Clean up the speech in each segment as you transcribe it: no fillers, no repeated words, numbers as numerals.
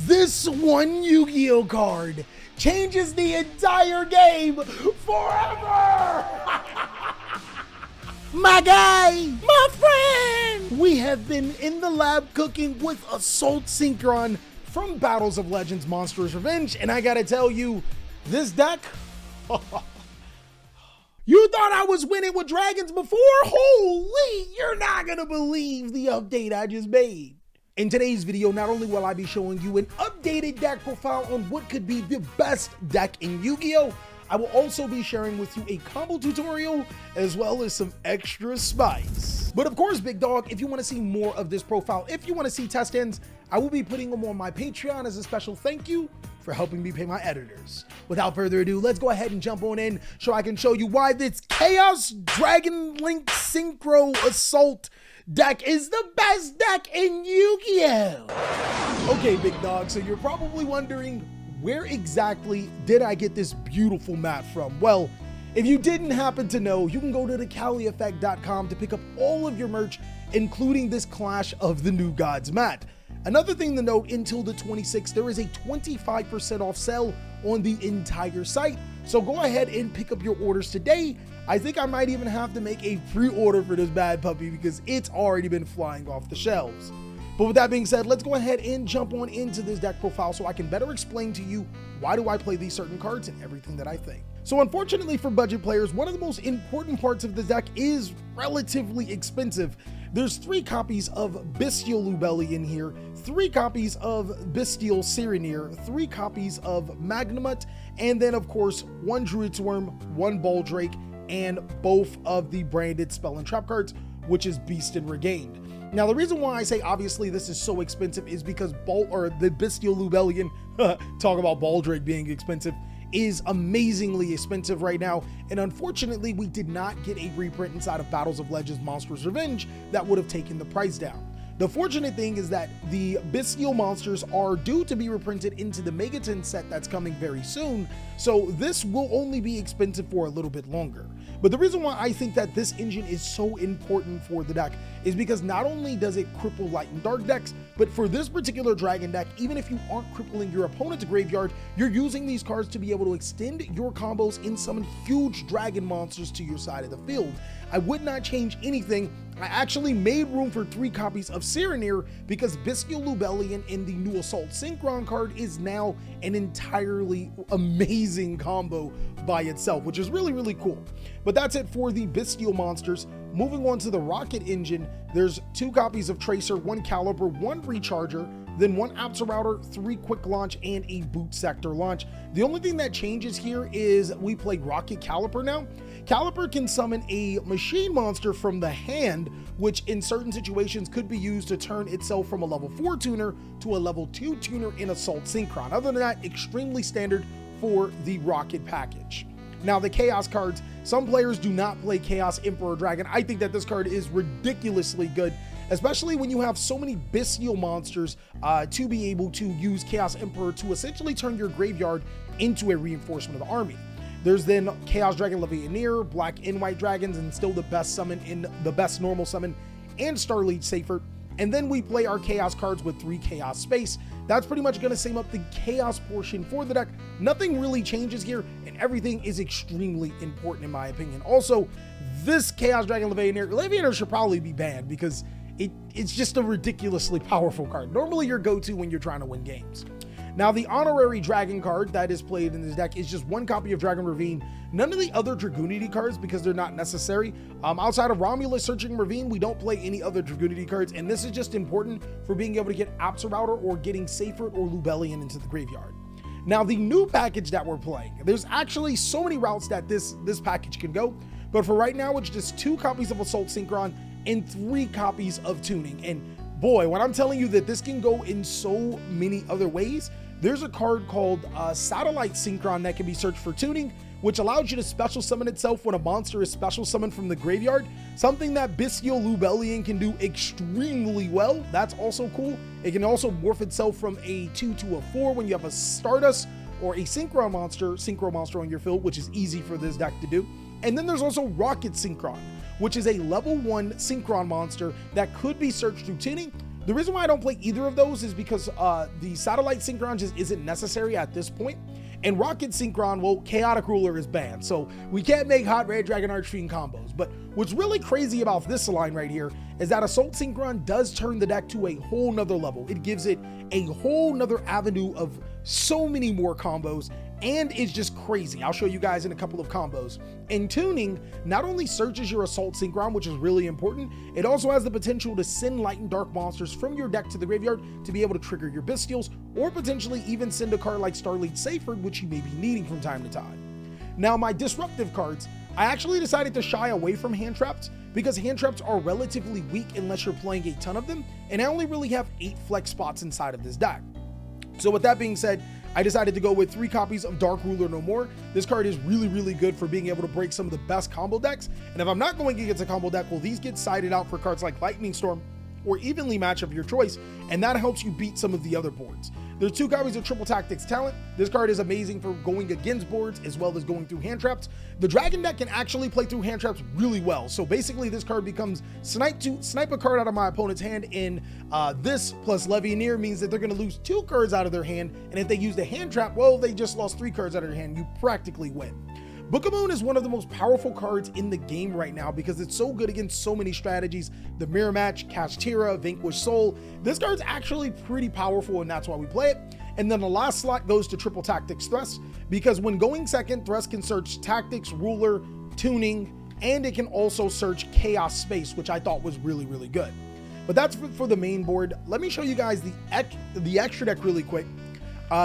This one Yu-Gi-Oh card changes the entire game forever! My guy, my friend! We have been in the lab cooking with Assault Synchron from Battles of Legends Monsters Revenge, and I gotta tell you, this deck, you thought I was winning with dragons before? Holy, you're not gonna believe the update I just made. In today's video, not only will I be showing you an updated deck profile on what could be the best deck in Yu-Gi-Oh!, I will also be sharing with you a combo tutorial as well as some extra spice. But of course, big dog, if you want to see more of this profile, if you want to see test ends, I will be putting them on my Patreon as a special thank you for helping me pay my editors. Without further ado, let's go ahead and jump on in so I can show you why this Chaos Dragon Link Synchro Assault deck is the best deck in Yu-Gi-Oh! Okay, big dog, so you're probably wondering, where exactly did I get this beautiful mat from? Well, if you didn't happen to know, you can go to TheCaliEffect.com to pick up all of your merch, including this Clash of the New Gods mat. Another thing to note, until the 26th, there is a 25% off sale on the entire site. So go ahead and pick up your orders today. I think I might even have to make a pre-order for this bad puppy because it's already been flying off the shelves. But with that being said, let's go ahead and jump on into this deck profile so I can better explain to you why do I play these certain cards and everything that I think. So unfortunately for budget players, one of the most important parts of this deck is relatively expensive. There's 3 copies of Bystial Lubelli in here, 3 copies of Bystial Sirenir, 3 copies of Magnamut, and then of course 1 Druid Swarm, 1 Baldrake, and both of the branded Spell and Trap cards, which is Beast and Regained. Now, the reason why I say obviously this is so expensive is because the Bystial Lubellian, talk about Baldrake being expensive, is amazingly expensive right now, and unfortunately we did not get a reprint inside of Battles of Legends Monsters Revenge that would have taken the price down. The fortunate thing is that the Bystial monsters are due to be reprinted into the Megaton set that's coming very soon, so this will only be expensive for a little bit longer. But the reason why I think that this engine is so important for the deck is because not only does it cripple light and dark decks, but for this particular dragon deck, even if you aren't crippling your opponent's graveyard, you're using these cards to be able to extend your combos and summon huge dragon monsters to your side of the field. I would not change anything. I actually made room for 3 copies of Sirenir because Bystial Lubellian in the new Assault Synchron card is now an entirely amazing combo by itself, which is really, really cool. But that's it for the Bystial monsters. Moving on to the Rocket engine, there's 2 copies of Tracer, 1 Caliber, 1 Recharger, then 1 Apsa Router, 3 Quick Launch, and a Boot Sector Launch. The only thing that changes here is we play Rocket Caliper now. Caliper can summon a machine monster from the hand, which in certain situations could be used to turn itself from a level 4 tuner to a level 2 tuner in Assault Synchron. Other than that, extremely standard for the Rocket package. Now, the Chaos cards, some players do not play Chaos Emperor Dragon. I think that this card is ridiculously good, especially when you have so many Bystial monsters to be able to use Chaos Emperor to essentially turn your graveyard into a reinforcement of the army. There's then Chaos Dragon Levianeer, Black and White Dragons, and still the best summon in the best normal summon, and Starlight Safer. And then we play our Chaos cards with 3 Chaos Space. That's pretty much going to sum up the Chaos portion for the deck. Nothing really changes here, and everything is extremely important in my opinion. Also, this Chaos Dragon Levianeer should probably be banned because it's just a ridiculously powerful card. Normally your go-to when you're trying to win games. Now, the honorary dragon card that is played in this deck is just 1 copy of Dragon Ravine. None of the other Dragoonity cards because they're not necessary. Outside of Romulus Searching Ravine, we don't play any other Dragoonity cards, and this is just important for being able to get Apsa Router or getting Safer or Lubellian into the graveyard. Now, the new package that we're playing, there's actually so many routes that this package can go, but for right now, it's just 2 copies of Assault Synchron and 3 copies of Tuning. And boy, when I'm telling you that this can go in so many other ways, there's a card called Satellite Synchron that can be searched for tuning, which allows you to special summon itself when a monster is special summoned from the graveyard, something that Bystial Lubellian can do extremely well. That's also cool. It can also morph itself from a 2 to a 4 when you have a Stardust or a Synchro monster on your field, which is easy for this deck to do. And then there's also Rocket Synchron, which is a level 1 Synchron monster that could be searched through tuning, The reason why I don't play either of those is because the Satellite Synchron just isn't necessary at this point. And Rocket Synchron, well, Chaotic Ruler is banned, so we can't make Hot Red Dragon Archfiend combos. But what's really crazy about this line right here is that Assault Synchron does turn the deck to a whole nother level. It gives it a whole nother avenue of so many more combos, and it's just crazy. I'll show you guys in a couple of combos. And tuning not only searches your Assault Synchron, which is really important, it also has the potential to send light and dark monsters from your deck to the graveyard to be able to trigger your Bystials, or potentially even send a card like Starlead Seyfried, which you may be needing from time to time. Now, my disruptive cards, I actually decided to shy away from hand traps because hand traps are relatively weak unless you're playing a ton of them, and I only really have 8 flex spots inside of this deck. So with that being said, I decided to go with 3 copies of Dark Ruler No More. This card is really, really good for being able to break some of the best combo decks. And if I'm not going against a combo deck, well, these get sided out for cards like Lightning Storm or evenly match of your choice, and that helps you beat some of the other boards. There's 2 copies of Triple Tactics Talent. This card is amazing for going against boards as well as going through hand traps. The Dragon deck can actually play through hand traps really well. So basically this card becomes snipe a card out of my opponent's hand, and this plus Levianeer means that they're gonna lose 2 cards out of their hand. And if they use the hand trap, well, they just lost 3 cards out of their hand. You practically win. Book of Moon is one of the most powerful cards in the game right now because it's so good against so many strategies. The Mirror Match, Kashtira, Vanquish Soul. This card's actually pretty powerful, and that's why we play it. And then the last slot goes to Triple Tactics Thrust, because when going second, Thrust can search Tactics, Ruler, Tuning, and it can also search Chaos Space, which I thought was really, really good. But that's for the main board. Let me show you guys the extra deck really quick.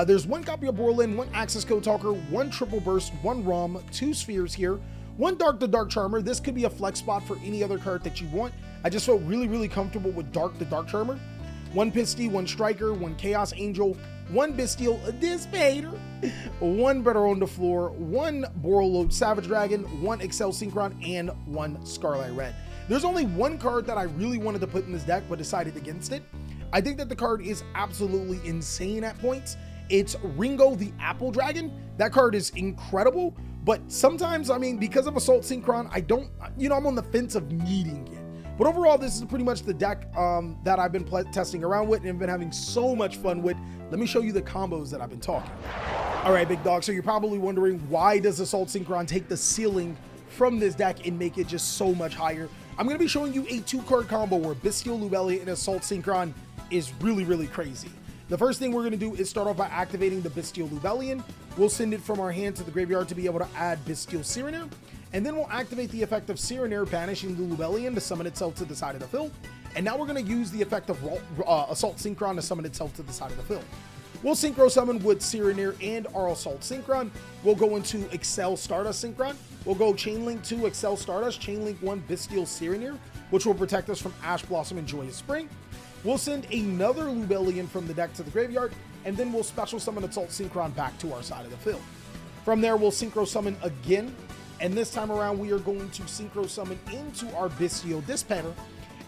There's 1 copy of Borland, 1 Access Code Talker, 1 Triple Burst, 1 ROM, 2 Spheres here, 1 Dark the Dark Charmer. This could be a flex spot for any other card that you want. I just felt really, really comfortable with Dark the Dark Charmer. 1 Pisty, 1 Striker, 1 Chaos Angel, 1 Bystial, a Dissipator, 1 Better on the Floor, 1 Borreload Savage Dragon, 1 Excel Synchron, and 1 Scarlet Red. There's only 1 card that I really wanted to put in this deck but decided against it. I think that the card is absolutely insane at points. It's Ringo the Apple Dragon. That card is incredible, but sometimes, I mean, because of Assault Synchron, I don't, I'm on the fence of needing it. But overall, this is pretty much the deck that I've been testing around with and been having so much fun with. Let me show you the combos that I've been talking about. All right, big dog, so you're probably wondering, why does Assault Synchron take the ceiling from this deck and make it just so much higher? I'm gonna be showing you a 2-card combo where Bystial, Lubelia, and Assault Synchron is really, really crazy. The first thing we're going to do is start off by activating the Bystial Lubelian. We'll send it from our hand to the graveyard to be able to add Bystial Serenair. And then we'll activate the effect of Serenair, banishing the Lubelian to summon itself to the side of the field. And now we're going to use the effect of Assault Synchron to summon itself to the side of the field. We'll Synchro Summon with Serenair and our Assault Synchron. We'll go into Excel Stardust Synchron. We'll go Chainlink 2 Excel Stardust, Chainlink 1 Bystial Serenair, which will protect us from Ash Blossom and Joyous Spring. We'll send another Lubelian from the deck to the graveyard, and then we'll Special Summon Assault Synchron back to our side of the field. From there, we'll Synchro Summon again, and this time around, we are going to Synchro Summon into our Bystial Dissipator.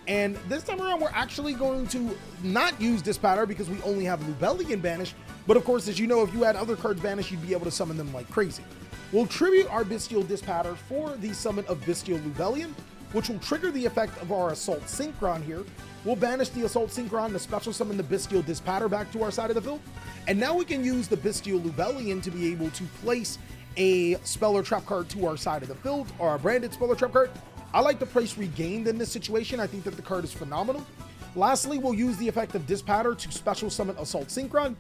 And this time around, we're actually going to not use Dissipator because we only have Lubelian banished, but of course, as you know, if you had other cards banished, you'd be able to summon them like crazy. We'll tribute our Bystial Dissipator for the summon of Bystial Lubelian, which will trigger the effect of our Assault Synchron here. We'll banish the Assault Synchron to special summon the Bystial Dissipator back to our side of the field. And now we can use the Bystial Lubelian to be able to place a spell or trap card to our side of the field, or a branded spell or trap card. I like the price regained in this situation. I think that the card is phenomenal. Lastly, we'll use the effect of Dissipator to special summon Assault Synchron,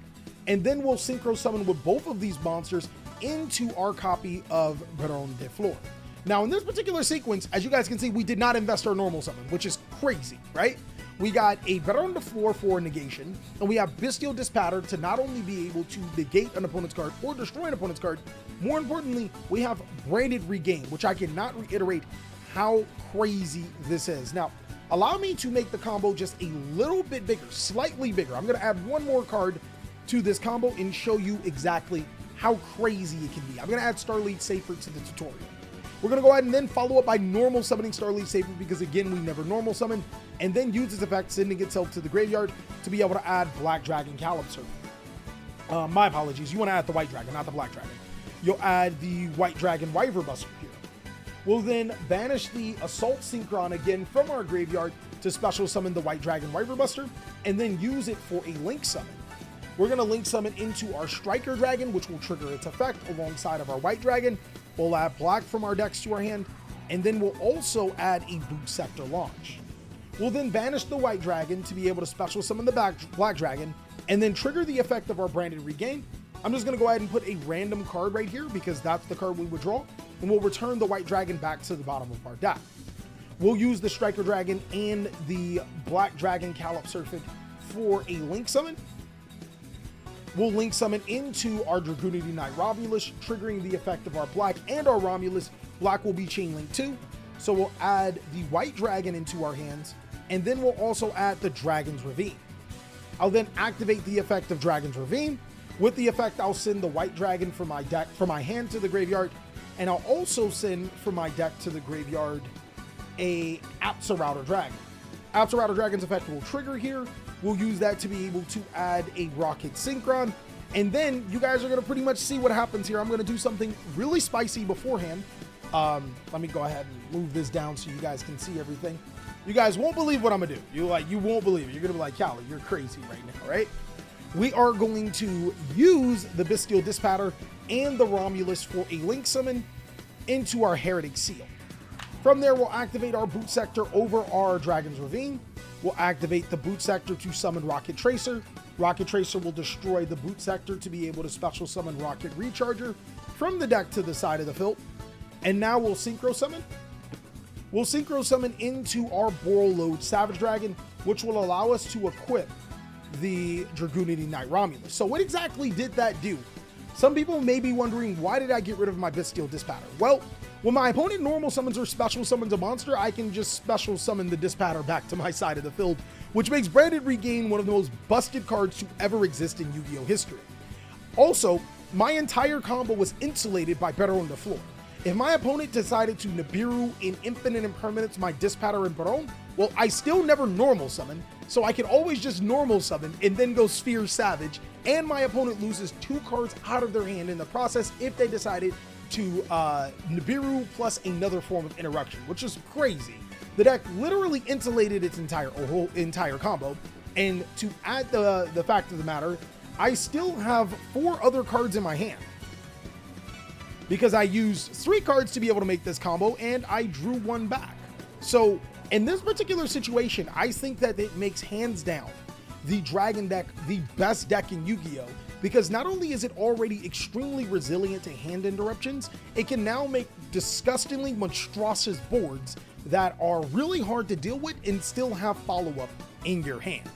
and then we'll Synchro Summon with both of these monsters into our copy of Baron de Flor. Now, in this particular sequence, as you guys can see, we did not invest our normal summon, which is crazy, right? We got a Baron de Flor for negation, and we have Bystial Dissipator to not only be able to negate an opponent's card or destroy an opponent's card, more importantly, we have Branded Regain, which I cannot reiterate how crazy this is. Now, allow me to make the combo just a little bit bigger, slightly bigger. I'm going to add one more card to this combo and show you exactly how crazy it can be. I'm going to add Starlead Seyfried to the tutorial. We're going to go ahead and then follow up by normal summoning Starlead Seyfried because, again, we never normal summon, and then use its effect, sending itself to the graveyard to be able to add Black Dragon Calypso. My apologies. You want to add the White Dragon, not the Black Dragon. You'll add the White Dragon Wyver Buster here. We'll then banish the Assault Synchron again from our graveyard to special summon the White Dragon Wyvern Buster, and then use it for a Link Summon. We're going to Link Summon into our Striker Dragon, which will trigger its effect alongside of our White Dragon. We'll add black from our decks to our hand, and then we'll also add a Boot Sector launch. We'll then banish the White Dragon to be able to special summon the Black Dragon, and then trigger the effect of our Branded Regain. I'm just going to go ahead and put a random card right here because that's the card we would draw, and we'll return the White Dragon back to the bottom of our deck. We'll use the Striker Dragon and the Black Dragon Calip Serpent for a Link Summon. We'll Link Summon into our Dragoonity Knight Romulus, triggering the effect of our Black and our Romulus. Black will be Chain Link 2, so we'll add the White Dragon into our hands, and then we'll also add the Dragon's Ravine. I'll then activate the effect of Dragon's Ravine. With the effect, I'll send the White Dragon from my hand to the graveyard, and I'll also send from my deck to the graveyard a Apsarouter Dragon. Apsarouter Dragon's effect will trigger here. We'll use that to be able to add a Rocket Synchron, and then you guys are going to pretty much see what happens here. I'm going to do something really spicy beforehand. Let me go ahead and move this down so you guys can see everything. You guys won't believe what I'm gonna do. You won't believe it. You're gonna be like, Callie, you're crazy right now, right? We are going to use the Bystial Dispatter and the Romulus for a Link Summon into our Heretic Seal. From there, we'll activate our Boot Sector over our Dragon's Ravine. We'll activate the Boot Sector to summon Rocket Tracer. Rocket Tracer will destroy the Boot Sector to be able to special summon Rocket Recharger from the deck to the side of the field. And now we'll Synchro Summon. We'll Synchro Summon into our Borreload Savage Dragon, which will allow us to equip the Dragoonity Knight Romulus. So what exactly did that do? Some people may be wondering, why did I get rid of my Bystial Dispatter? Well, when my opponent normal summons or special summons a monster, I can just special summon the Dispatter back to my side of the field, which makes Branded Regain one of the most busted cards to ever exist in Yu-Gi-Oh history. Also, my entire combo was insulated by Better on the Floor. If my opponent decided to Nibiru in Infinite Impermanence my Dispatter and Baron, well, I still never normal summon, so I can always just normal summon and then go Sphere Savage, and my opponent loses 2 cards out of their hand in the process if they decided to Nibiru plus another form of Interruption, which is crazy. The deck literally insulated its whole entire combo, and to add the fact of the matter, I still have 4 other cards in my hand, because I used 3 cards to be able to make this combo, and I drew 1 back. So in this particular situation, I think that it makes hands down the Dragon deck the best deck in Yu-Gi-Oh! Because not only is it already extremely resilient to hand interruptions, it can now make disgustingly monstrous boards that are really hard to deal with and still have follow-up in your hand.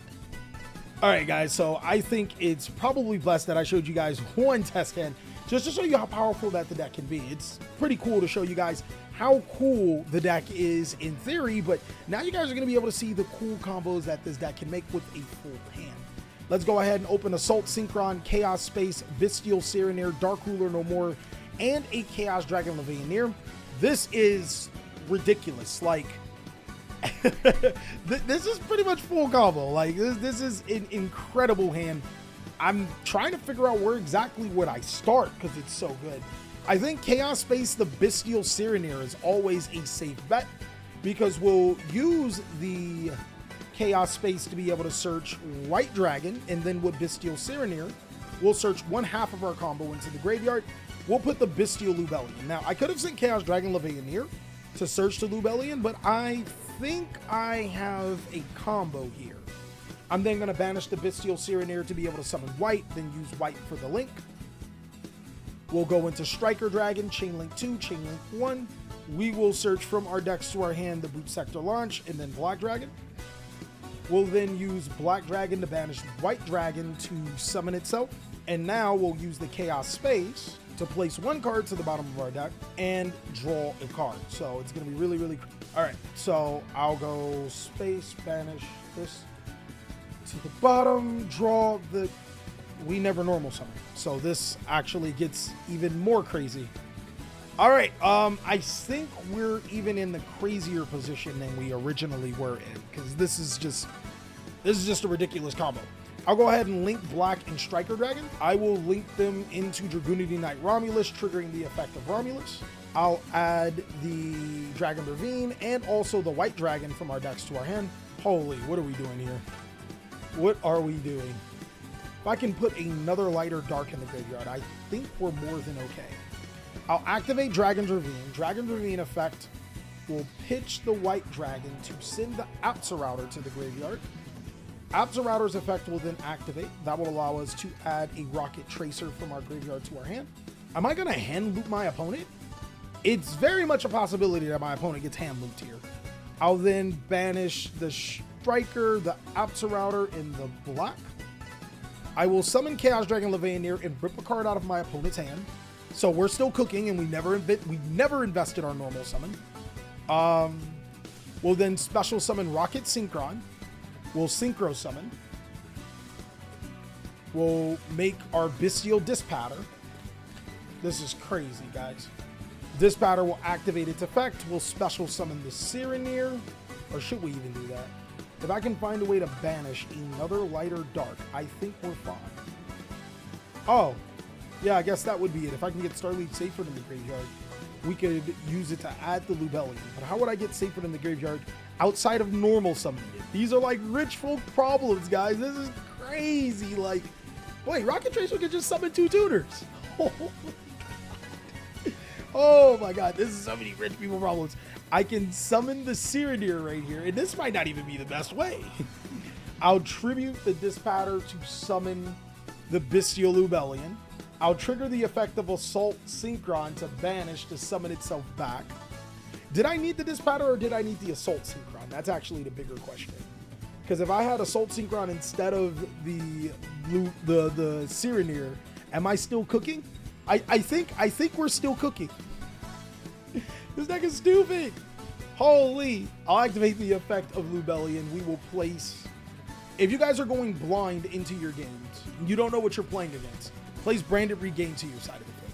Alright guys, so I think it's probably blessed that I showed you guys 1 test hand, just to show you how powerful that the deck can be. It's pretty cool to show you guys how cool the deck is in theory, but now you guys are going to be able to see the cool combos that this deck can make with a full hand. Let's go ahead and open Assault Synchron, Chaos Space, Bystial Serenair, Dark Ruler No More, and a Chaos Dragon Levianeer. This is ridiculous. Like, this is pretty much full combo. Like, this is an incredible hand. I'm trying to figure out where exactly would I start because it's so good. I think Chaos Space, the Bystial Serenair, is always a safe bet because we'll use the Chaos Space to be able to search White Dragon, and then with Bystial Serenair, we'll search 1/2 of our combo into the graveyard. We'll put the Bystial Lubellion. Now, I could have sent Chaos Dragon Levianeer to search the Lubellion, but I think I have a combo here. I'm then going to banish the Bystial Serenair to be able to summon White, then use White for the Link. We'll go into Striker Dragon, Chain Link 2, Chain Link 1. We will search from our decks to our hand the Boot Sector launch, and then Black Dragon. We'll then use Black Dragon to banish White Dragon to summon itself. And now we'll use the Chaos Space to place 1 card to the bottom of our deck and draw a card. So it's going to be really, really... Alright, so I'll go Space, banish this to the bottom, draw the... We never normal summon. So this actually gets even more crazy. Alright, I think we're even in the crazier position than we originally were in, because this is just a ridiculous combo. I'll go ahead and link Black and Striker Dragon. I will link them into Dragoonity Knight Romulus, triggering the effect of Romulus. I'll add the Dragon Ravine and also the White Dragon from our decks to our hand. Holy, what are we doing here? What are we doing? If I can put another lighter dark in the graveyard, I think we're more than okay. I'll activate Dragon's Ravine. Dragon's Ravine effect will pitch the white dragon to send the Apsarouter to the graveyard. Apsarouter's effect will then activate. That will allow us to add a Rocket Tracer from our graveyard to our hand. Am I going to hand loop my opponent? It's very much a possibility that my opponent gets hand looped here. I'll then banish the Striker, the Apsarouter, and the black. I will summon Chaos Dragon Levianeer and rip a card out of my opponent's hand. So we're still cooking, and we never invested our normal summon. We'll then special summon Rocket Synchron. We'll Synchro summon. We'll make our Bystial Dispatter. This is crazy, guys. Dispatter will activate its effect. We'll special summon the Cyreneer. Or should we even do that? If I can find a way to banish another lighter dark, I think we're fine. Oh, yeah, I guess that would be it. If I can get Starleaf Seyfried in the graveyard, we could use it to add the Lubellion. But how would I get Seyfried in the graveyard outside of normal summoning it? These are like rich folk problems, guys. This is crazy. Like, wait, Rocket Tracer could just summon 2 tuners. Oh my god, this is so many rich people problems. I can summon the Cyreneer right here, and this might not even be the best way. I'll tribute the Dispatter to summon the Bystial Lubellion. I'll trigger the effect of Assault Synchron to banish to summon itself back. Did I need the Dispatter or did I need the Assault Synchron? That's actually the bigger question. Because if I had Assault Synchron instead of the Cyreneer, am I still cooking? I think we're still cooking. This deck is stupid. Holy. I'll activate the effect of Lubellion. We will place... If you guys are going blind into your games, you don't know what you're playing against, place Branded Regain to your side of the field.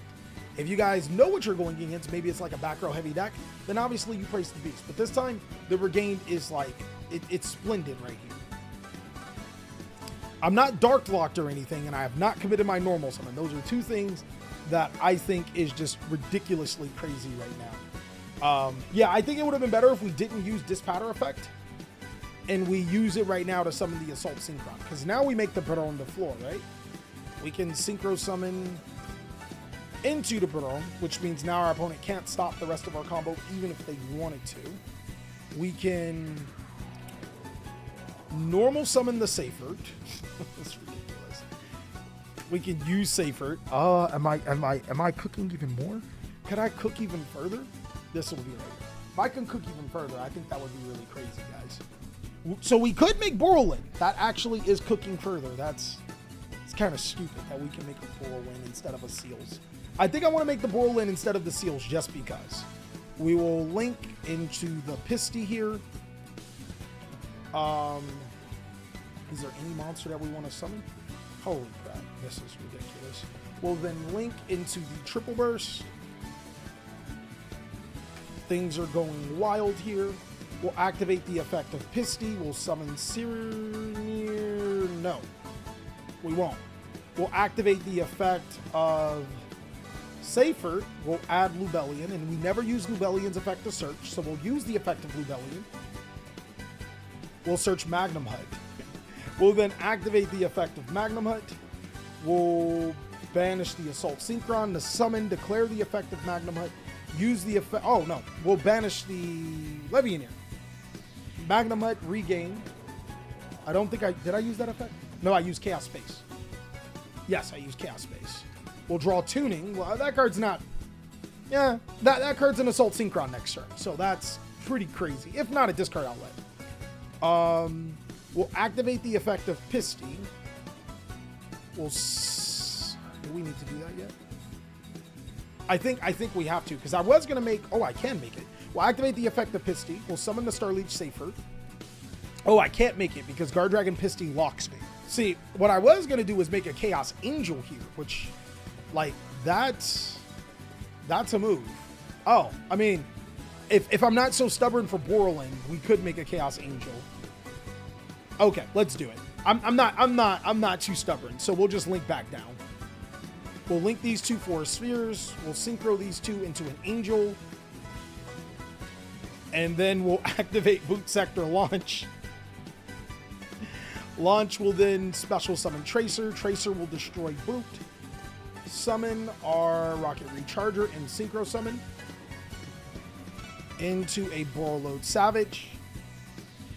If you guys know what you're going against, maybe it's like a back row heavy deck, then obviously you place the Beast. But this time, the Regain is like, it's splendid right here. I'm not Dark Locked or anything, and I have not committed my normal summon. Those are 2 things that I think is just ridiculously crazy right now. Yeah, I think it would have been better if we didn't use Dispatter effect and we use it right now to summon the Assault Synchron, because now we make the Perron on the floor, right? We can Synchro summon into the Perron, which means now our opponent can't stop the rest of our combo even if they wanted to. We can normal summon the Seyfried. That's ridiculous. We can use Seyfried. Am I cooking even more? Could I cook even further? This will be right here. If I can cook even further, I think that would be really crazy, guys. So we could make Borrelin. That actually is cooking further. It's kind of stupid that we can make a Borrelin instead of a Seals. I think I want to make the Borrelin instead of the Seals just because. We will link into the Pisty here. Is there any monster that we want to summon? Holy crap, this is ridiculous. We'll then link into the Triple Burst. Things are going wild here. We'll activate the effect of Pisty. We'll summon Cyreneer. No, we won't. We'll activate the effect of Seyfried. We'll add Lubellion, and we never use Lubellion's effect to search, so we'll use the effect of Lubellion. We'll search Magnum Hut. We'll then activate the effect of Magnum Hut. We'll banish the Assault Synchron to summon, declare the effect of Magnum Hut. Use the effect. Oh no, we'll banish the Levianeer. Magnum Hut, regain. I don't think did I use that effect? No, I used Chaos Space. Yes, I used Chaos Space. We'll draw Tuning. Well, that card's not. Yeah, that card's an Assault Synchron next turn, so that's pretty crazy. If not a discard outlet. We'll activate the effect of Pisty. Do we need to do that yet? I think we have to, because I was going to make... Oh, I can make it. We'll activate the effect of Pisty. We'll summon the Starleech Seyfried. Oh, I can't make it, because Guard Dragon Pisty locks me. See, what I was going to do was make a Chaos Angel here, which, like, that's a move. Oh, I mean, if I'm not so stubborn for Borrelin, we could make a Chaos Angel. Okay, let's do it. I'm not too stubborn, so we'll just link back down. We'll link these 2 Forest Spheres. We'll synchro these 2 into an Angel. And then we'll activate Boot Sector Launch. Launch will then special summon Tracer. Tracer will destroy Boot. Summon our Rocket Recharger and Synchro Summon into a Borreload Savage.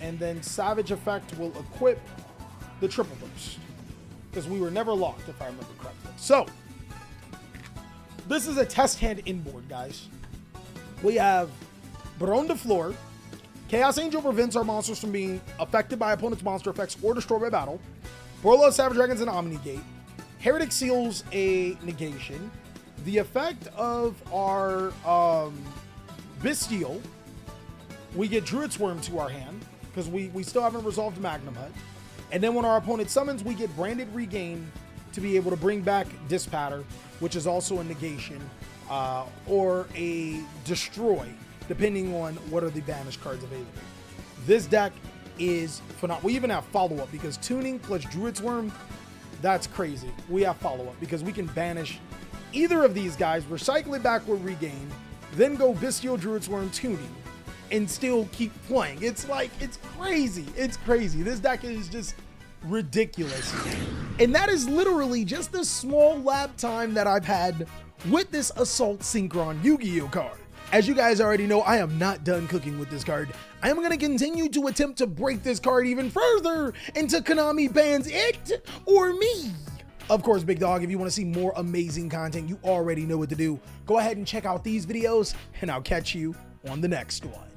And then Savage Effect will equip the Triple Burst, because we were never locked, if I remember correctly. So, this is a test hand inboard, guys. We have Baron de Fleur. Chaos Angel prevents our monsters from being affected by opponent's monster effects or destroyed by battle. Borreload Savage Dragons and Omnigate. Heretic Seals a negation. The effect of our Bystial, we get Druid's Worm to our hand, because we still haven't resolved Magnum Hut. And then when our opponent summons, we get Branded Regain to be able to bring back Dispatter, which is also a negation, or a Destroy, depending on what are the banished cards available. This deck is phenomenal. We even have follow-up, because Tuning plus Druid's Worm, that's crazy. We have follow-up because we can banish either of these guys, recycle it back with Regain, then go Bystial, Druid's Worm, Tuning, and still keep playing. It's like, it's crazy. It's crazy. This deck is just ridiculous. And that is literally just the small lab time that I've had with this Assault Synchron Yu-Gi-Oh card. As you guys already know, I am not done cooking with this card. I am going to continue to attempt to break this card even further until Konami bans it or me. Of course, Big Dog, if you want to see more amazing content, you already know what to do. Go ahead and check out these videos, and I'll catch you on the next one.